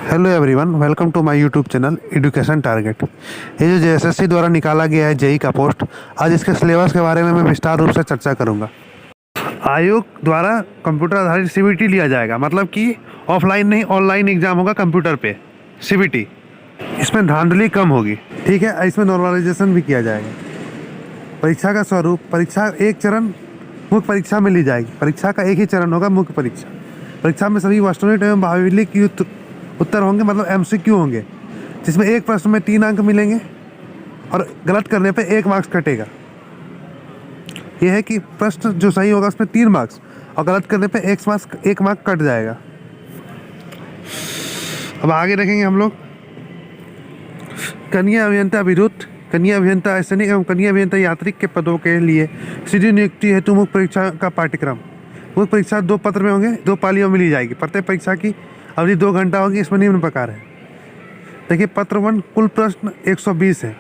Hello everyone, welcome to my YouTube channel education target. ये जो JSSC द्वारा निकाला गया है जेई का पोस्ट, आज इसके सिलेबस के बारे में मैं विस्तार रूप से चर्चा करूंगा। आयोग द्वारा कंप्यूटर आधारित सीबीटी लिया जाएगा, मतलब कि ऑफलाइन नहीं ऑनलाइन एग्जाम होगा कंप्यूटर पे सीबीटी। इसमें धांधली कम होगी, ठीक है। इसमें नॉर्मलाइजेशन भी किया जाएगा। परीक्षा का स्वरूप, परीक्षा एक चरण मुख्य परीक्षा में ली जाएगी। परीक्षा का एक ही चरण होगा, मुख्य परीक्षा। परीक्षा में सभी वस्तुनिष्ठ एवं भावनिक उत्तर होंगे, मतलब एमसीक्यू होंगे, जिसमें एक प्रश्न में 3 अंक मिलेंगे और गलत करने पे 1 मार्क्स कटेगा। यह है कि प्रश्न जो सही होगा उसमें 3 मार्क्स और गलत करने पे 1 मार्क कट जाएगा। अब आगे देखेंगे हम लोग कन्या अभियंता विद्युत, कन्या अभियंता सैनिक एवं कन्या अभियंता यांत्रिक के पदों के लिए सीधी नियुक्ति हेतु मुख्य परीक्षा का पाठ्यक्रम। मुख्य परीक्षा 2 पत्र में होंगे, 2 पालियों में ली जाएगी। प्रत्येक परीक्षा की अवधि 2 घंटा होगी। इसमें निम्न प्रकार है। देखिए, पत्र 1 कुल प्रश्न 120 है।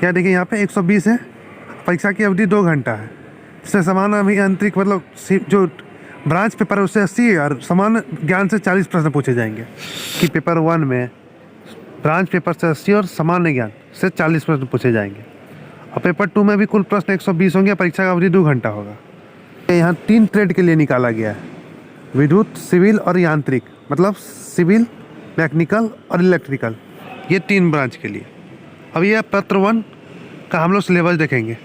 क्या देखिए यहाँ पे 120 है। परीक्षा की अवधि 2 घंटा है। इससे समान अभियांत्रिक मतलब जो ब्रांच पेपर है उससे 80 है और समान ज्ञान से 40 प्रश्न पूछे जाएंगे। कि पेपर 1 में ब्रांच पेपर से 80 और सामान्य ज्ञान से 40 प्रश्न पूछे जाएंगे। और पेपर 2 में भी कुल प्रश्न 120 होंगे। परीक्षा का अवधि 2 घंटा होगा। यहाँ 3 ट्रेड के लिए निकाला गया है, विद्युत, सिविल और यांत्रिक, मतलब सिविल, मैकेनिकल और इलेक्ट्रिकल, ये 3 ब्रांच के लिए। अब ये पत्र 1 का हम लोग सिलेबस देखेंगे,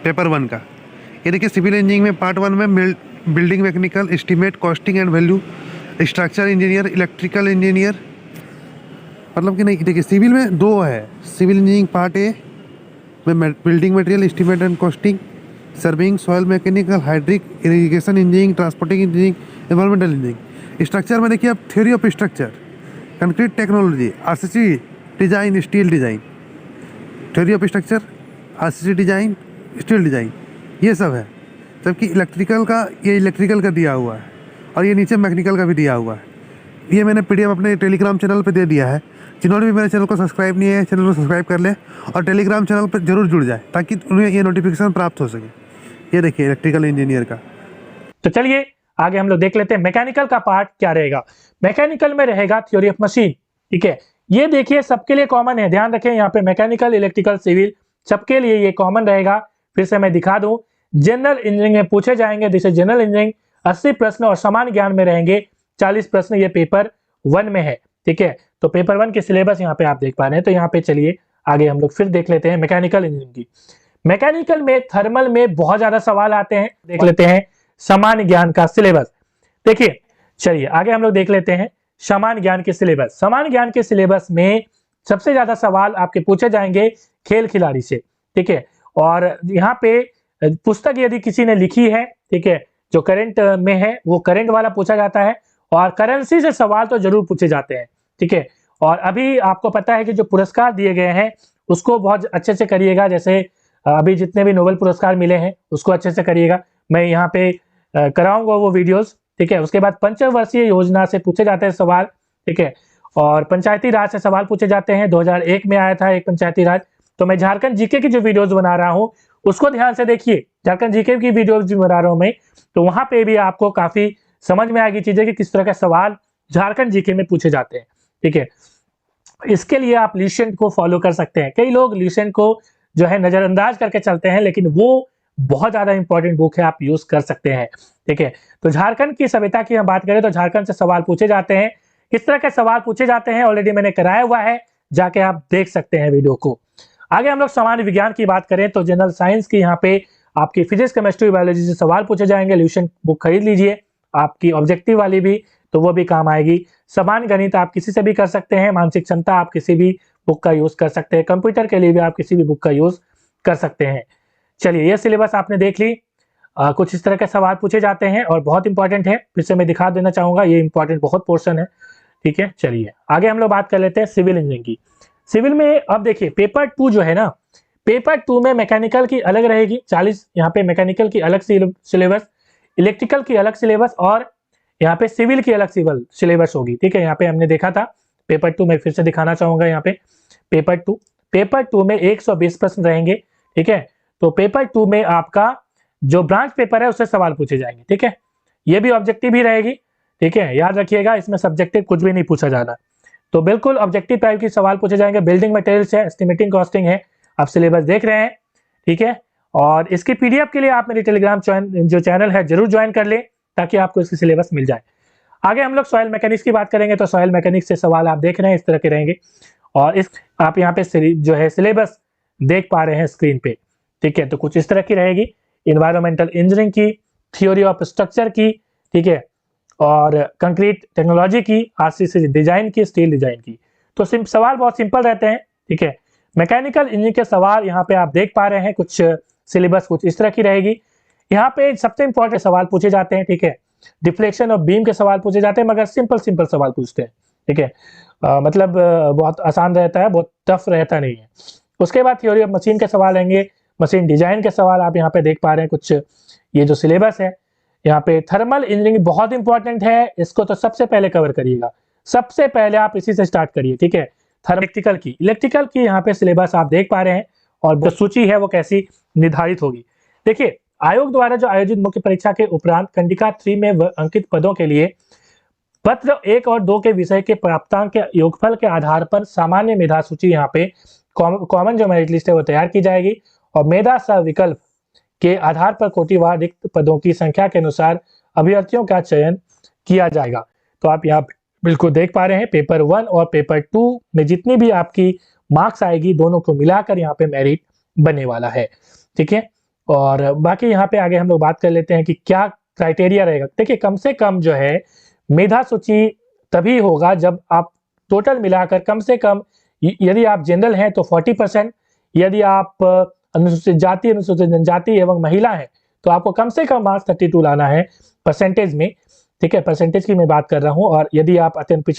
पेपर 1 का। ये देखिए, सिविल इंजीनियरिंग में पार्ट 1 में building mechanical, estimate, costing and value, structure engineer, electrical engineer, मतलब कि नहीं। देखिए, सिविल में 2 है। सिविल इंजीनियरिंग पार्ट ए में building material, estimate and costing, serving, soil mechanical, hydric, irrigation engineering, transporting engineering, environmental engineering. Structure में देखिए आप theory of structure, concrete technology, RCC design, steel design, theory of structure, RCC design, steel design, ये सब है। जबकि electrical का, ये electrical का दिया हुआ है और ये नीचे मैकेनिकल का भी दिया हुआ है। ये मैंने पीडीएफ अपने टेलीग्राम चैनल पर दे दिया है। जिन्होंने भी मेरे चैनल को सब्सक्राइब नहीं है, चैनल को सब्सक्राइब कर ले और टेलीग्राम चैनल पर जरूर जुड़ जाए ताकि उन्हें ये नोटिफिकेशन प्राप्त हो सके। ये देखिए इलेक्ट्रिकल इंजीनियर का। तो चलिए आगे हम लोग देख लेते हैं मैकेनिकल का पार्ट क्या रहेगा। मैकेनिकल में रहेगा थ्योरी ऑफ मशीन, ठीक है। ये देखिए सबके लिए कॉमन है, ध्यान रखें। यहाँ पे मैकेनिकल, इलेक्ट्रिकल, सिविल सबके लिए ये कॉमन रहेगा। फिर से मैं दिखा दूं, जनरल इंजीनियरिंग में पूछे जाएंगे। जैसे जनरल इंजीनियरिंग 80 प्रश्न और सामान्य ज्ञान में रहेंगे 40 प्रश्न। ये पेपर 1 में है, ठीक है। तो पेपर 1 के सिलेबस यहाँ पे आप देख पा रहे हैं। तो यहाँ पे चलिए आगे हम लोग फिर देख लेते हैं मैकेनिकल इंजीनियरिंग की। मैकेनिकल में थर्मल में बहुत ज्यादा सवाल आते हैं, देख लेते हैं सामान्य ज्ञान का सिलेबस। देखिए चलिए आगे हम लोग देख लेते हैं सामान्य ज्ञान के सिलेबस। सामान्य ज्ञान के सिलेबस में सबसे ज्यादा सवाल आपके पूछे जाएंगे खेल खिलाड़ी से, ठीक है। और यहाँ पे पुस्तक यदि किसी ने लिखी है, ठीक है, जो करंट में है वो करंट वाला पूछा जाता है। और करेंसी से सवाल तो जरूर पूछे जाते हैं, ठीक है। और अभी आपको पता है कि जो पुरस्कार दिए गए हैं उसको बहुत अच्छे से करिएगा। जैसे अभी जितने भी नोबेल पुरस्कार मिले हैं उसको अच्छे से करिएगा। मैं यहाँ पे कराऊंगा वो वीडियोस, ठीक है। उसके बाद पंचवर्षीय योजना से पूछे जाते हैं सवाल, ठीक है। और पंचायती राज से सवाल पूछे जाते हैं। 2001 में आया था एक पंचायती राज। तो मैं झारखंड जीके की जो वीडियोस बना रहा हूँ उसको ध्यान से देखिए। झारखंड जीके की वीडियोस जो बना रहा हूँ मैं, तो वहां पे भी आपको काफी समझ में आएगी चीजें कि किस तरह के सवाल झारखंड जीके में पूछे जाते हैं, ठीक है। इसके लिए आप ल्यूसेंट को फॉलो कर सकते हैं। कई लोग ल्यूसेंट को जो है नजरअंदाज करके चलते हैं, लेकिन वो बहुत ज्यादा इंपॉर्टेंट बुक है, आप यूज कर सकते हैं, ठीक है। तो झारखंड की सभ्यता की हम बात करें तो झारखंड से सवाल पूछे जाते हैं। किस तरह के सवाल पूछे जाते हैं ऑलरेडी मैंने कराया हुआ है, जाके आप देख सकते हैं वीडियो को। आगे हम लोग सामान्य विज्ञान की बात करें तो जनरल साइंस की यहाँ पे आपकी फिजिक्स, केमिस्ट्री, बायोलॉजी से सवाल पूछे जाएंगे। ल्यूसेंट बुक खरीद लीजिए, आपकी ऑब्जेक्टिव वाली भी, तो वो भी काम आएगी। सामान्य गणित आप किसी से भी कर सकते हैं। मानसिक क्षमता आप किसी भी बुक का यूज कर सकते हैं। कंप्यूटर के लिए भी आप किसी भी बुक का यूज कर सकते हैं। चलिए ये सिलेबस आपने देख ली। कुछ इस तरह के सवाल पूछे जाते हैं और बहुत इंपॉर्टेंट है। फिर से मैं दिखा देना चाहूंगा, ये इंपॉर्टेंट बहुत पोर्शन है, ठीक है। चलिए आगे हम लोग बात कर लेते हैं सिविल इंजीनियरिंग की। सिविल में अब देखिए पेपर 2 जो है ना, पेपर 2 में मैकेनिकल की अलग रहेगी 40, यहाँ पे मैकेनिकल की अलग सिलेबस, इलेक्ट्रिकल की अलग सिलेबस और यहाँ पे सिविल की अलग सिलेबस होगी, ठीक है। यहाँ पे हमने देखा था पेपर 2 में, फिर से दिखाना चाहूंगा यहाँ पे पेपर 2 में 120 प्रश्न रहेंगे, ठीक है। तो पेपर 2 में आपका जो ब्रांच पेपर है उससे सवाल पूछे जाएंगे, ठीक है। ये भी ऑब्जेक्टिव ही रहेगी, ठीक है, याद रखिएगा इसमें सब्जेक्टिव कुछ भी नहीं पूछा जाना। तो बिल्कुल ऑब्जेक्टिव टाइप के सवाल पूछे जाएंगे। बिल्डिंग मटेरियल्स है, एस्टिमेटिंग कॉस्टिंग है, आप सिलेबस देख रहे हैं, ठीक है। और इसकी पीडीएफ के लिए आप मेरी टेलीग्राम जो चैनल है जरूर ज्वाइन कर लें, ताकि आपको इसकी सिलेबस मिल जाए। आगे हम लोग सॉइल मैकेनिक्स की बात करेंगे। तो सॉइल मैकेनिक्स से सवाल आप देख रहे हैं इस तरह के रहेंगे, और इस आप यहाँ पे जो है सिलेबस देख पा रहे हैं स्क्रीन पे, ठीक है। तो कुछ इस तरह की रहेगी, इन्वायरमेंटल इंजीनियरिंग की, थ्योरी ऑफ स्ट्रक्चर की, ठीक है, और कंक्रीट टेक्नोलॉजी की, आरसीसी डिजाइन की, स्टील डिजाइन की। तो सवाल बहुत सिंपल रहते हैं, ठीक है। मैकेनिकल इंजीनियरिंग के सवाल यहाँ पे आप देख पा रहे हैं, कुछ सिलेबस कुछ इस तरह की रहेगी। यहाँ पे सबसे इंपॉर्टेंट सवाल पूछे जाते हैं, ठीक है। डिफ्लेक्शन और बीम के सवाल पूछे जाते हैं, मगर सिंपल सवाल पूछते हैं, ठीक है। मतलब बहुत आसान रहता है, बहुत टफ रहता नहीं है। उसके बाद थ्योरी ऑफ मशीन के सवाल आएंगे, मशीन डिजाइन के सवाल आप यहाँ पे देख पा रहे हैं कुछ। ये जो सिलेबस है यहाँ पे, थर्मल इंजीनियरिंग बहुत इंपॉर्टेंट है, इसको तो सबसे पहले कवर करिएगा, सबसे पहले आप इसी से स्टार्ट करिए, ठीक है। इलेक्ट्रिकल की यहाँ पे सिलेबस आप देख पा रहे हैं, और जो सूची है वो कैसी निर्धारित होगी। देखिए, आयोग द्वारा जो आयोजित मुख्य परीक्षा के उपरांत कंडिका 3 में अंकित पदों के लिए पत्र 1 और 2 के विषय के प्राप्तांक के योगफल के आधार पर सामान्य मेधा सूची यहाँ पे कॉमन जो मेरिट लिस्ट है वो तैयार की जाएगी, और मेधा सविकल्प के आधार पर कोटिवार रिक्त पदों की संख्या के अनुसार अभ्यर्थियों का चयन किया जाएगा। तो आप यहाँ बिल्कुल देख पा रहे हैं, पेपर 1 और पेपर 2 में जितनी भी आपकी मार्क्स आएगी, दोनों को मिलाकर यहाँ पे मेरिट बनने वाला है, ठीक है। और बाकी यहाँ पे आगे हम लोग बात कर लेते हैं कि क्या क्राइटेरिया रहेगा। देखिए, कम से कम जो है मेधा सूची तभी होगा जब आप टोटल मिलाकर कम से कम, यदि आप जनरल हैं तो 40%, यदि आप अनुसूचित जाति, अनुसूचित जनजाति एवं महिला हैं तो आपको कम से कम मार्क्स 32 लाना है परसेंटेज में, ठीक है। परसेंटेज की मैं बात कर रहा हूं। और यदि आप अत्यंत पिछड़ा